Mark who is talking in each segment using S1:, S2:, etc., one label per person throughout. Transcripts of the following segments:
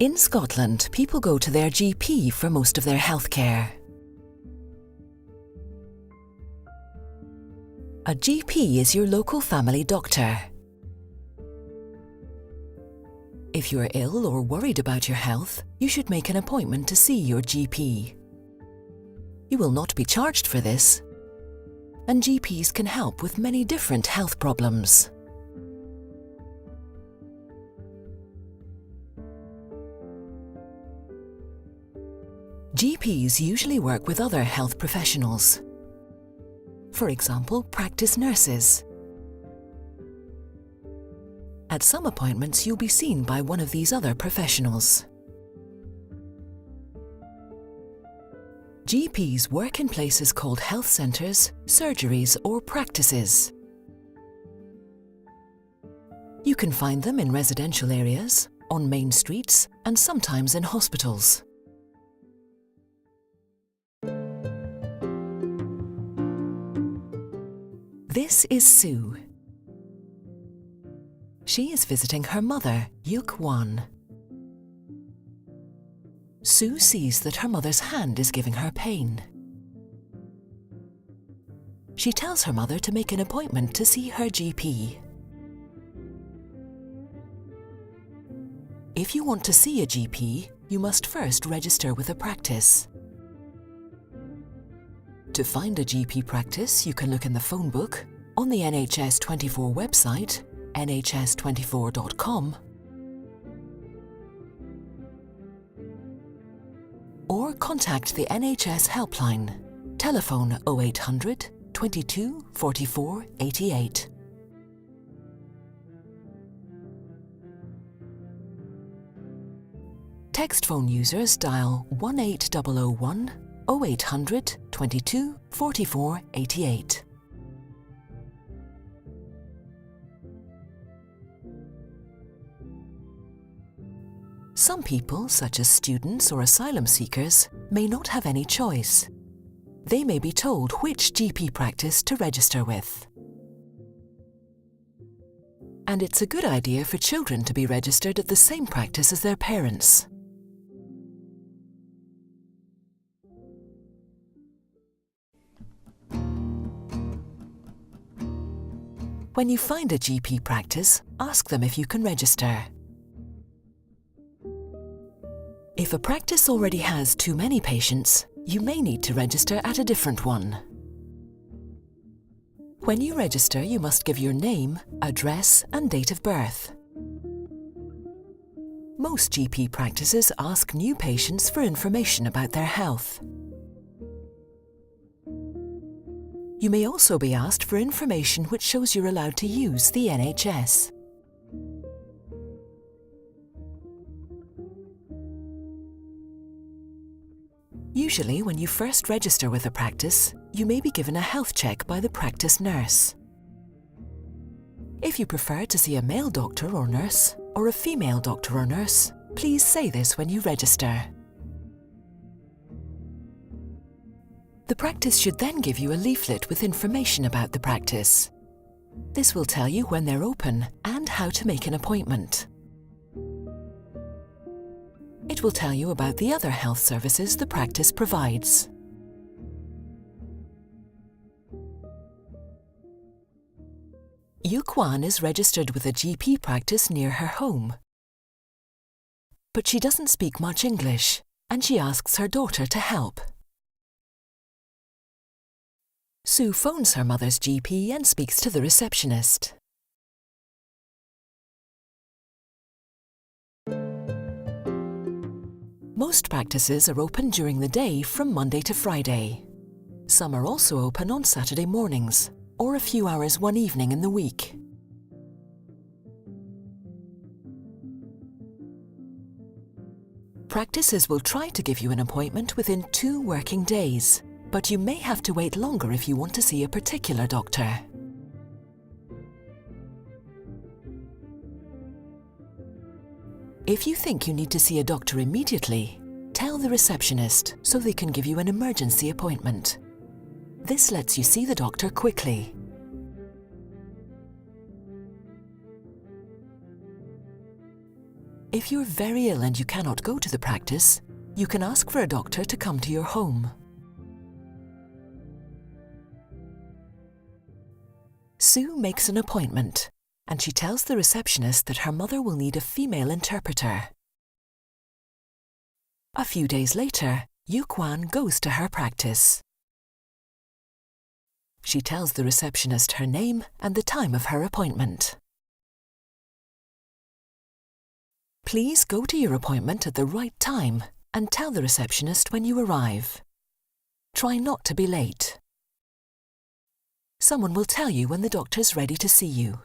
S1: In Scotland, people go to their GP for most of their healthcare. A GP is your local family doctor. If you are ill or worried about your health, you should make an appointment to see your GP. You will not be charged for this, and GPs can help with many different health problems. GPs usually work with other health professionals. For example, practice nurses. At some appointments, you'll be seen by one of these other professionals. GPs work in places called health centres, surgeries or practices. You can find them in residential areas, on main streets, and sometimes in hospitals. This is Sue. She is visiting her mother, Yuk Wan. Sue sees that her mother's hand is giving her pain. She tells her mother to make an appointment to see her GP. If you want to see a GP, you must first register with a practice. To find a GP practice, you can look in the phone book, on the NHS 24 website, nhs24.com, or contact the NHS helpline, telephone 0800 22 44 88. Text phone users dial 18001 0800 22 44 88. Some people, such as students or asylum seekers, may not have any choice. They may be told which GP practice to register with. And it's a good idea for children to be registered at the same practice as their parents. When you find a GP practice, ask them if you can register. If a practice already has too many patients, you may need to register at a different one. When you register, you must give your name, address, and date of birth. Most GP practices ask new patients for information about their health. You may also be asked for information which shows you're allowed to use the NHS. Usually, when you first register with a practice, you may be given a health check by the practice nurse. If you prefer to see a male doctor or nurse, or a female doctor or nurse, please say this when you register. The practice should then give you a leaflet with information about the practice. This will tell you when they're open and how to make an appointment. It will tell you about the other health services the practice provides. Yuk Wan is registered with a GP practice near her home. But she doesn't speak much English, and she asks her daughter to help. Sue phones her mother's GP and speaks to the receptionist. Most practices are open during the day from Monday to Friday. Some are also open on Saturday mornings, or a few hours one evening in the week. Practices will try to give you an appointment within 2 working days, but you may have to wait longer if you want to see a particular doctor. If you think you need to see a doctor immediately, tell the receptionist so they can give you an emergency appointment. This lets you see the doctor quickly. If you're very ill and you cannot go to the practice, you can ask for a doctor to come to your home. Sue makes an appointment, and she tells the receptionist that her mother will need a female interpreter. A few days later, Yukwan goes to her practice. She tells the receptionist her name and the time of her appointment. Please go to your appointment at the right time and tell the receptionist when you arrive. Try not to be late. Someone will tell you when the doctor's ready to see you.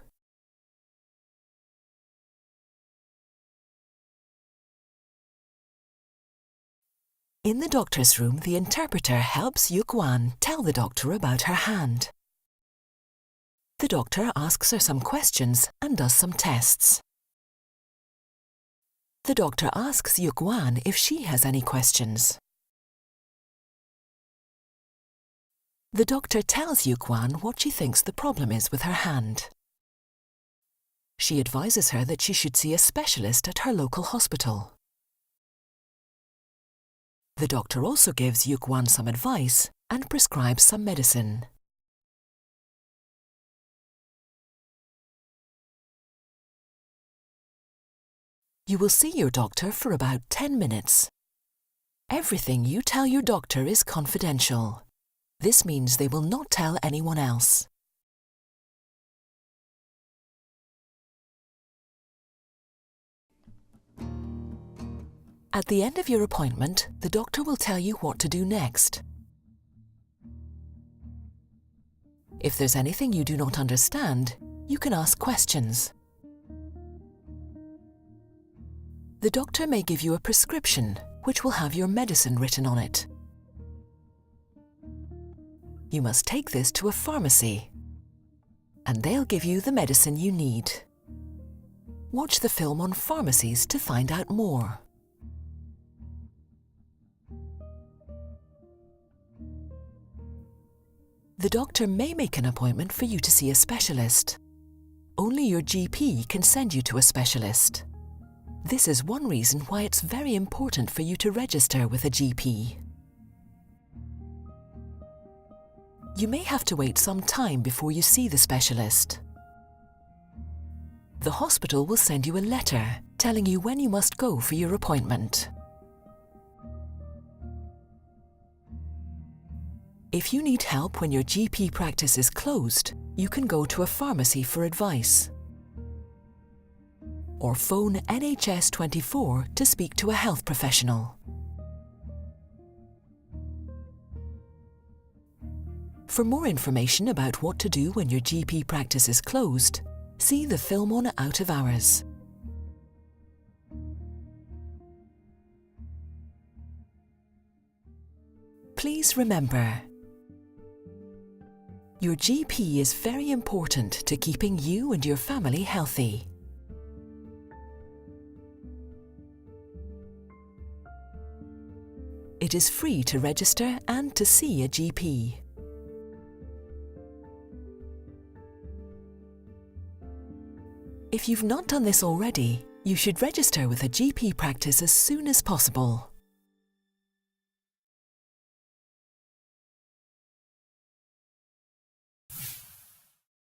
S1: In the doctor's room, the interpreter helps Yukwan tell the doctor about her hand. The doctor asks her some questions and does some tests. The doctor asks Yukwan if she has any questions. The doctor tells Yukwan what she thinks the problem is with her hand. She advises her that she should see a specialist at her local hospital. The doctor also gives Yukwan some advice and prescribes some medicine. You will see your doctor for about 10 minutes. Everything you tell your doctor is confidential. This means they will not tell anyone else. At the end of your appointment, the doctor will tell you what to do next. If there's anything you do not understand, you can ask questions. The doctor may give you a prescription, which will have your medicine written on it. You must take this to a pharmacy, and they'll give you the medicine you need. Watch the film on pharmacies to find out more. The doctor may make an appointment for you to see a specialist. Only your GP can send you to a specialist. This is one reason why it's very important for you to register with a GP. You may have to wait some time before you see the specialist. The hospital will send you a letter telling you when you must go for your appointment. If you need help when your GP practice is closed, you can go to a pharmacy for advice. Or phone NHS 24 to speak to a health professional. For more information about what to do when your GP practice is closed, see the film on Out of Hours. Please remember, your GP is very important to keeping you and your family healthy. It is free to register and to see a GP. If you've not done this already, you should register with a GP practice as soon as possible.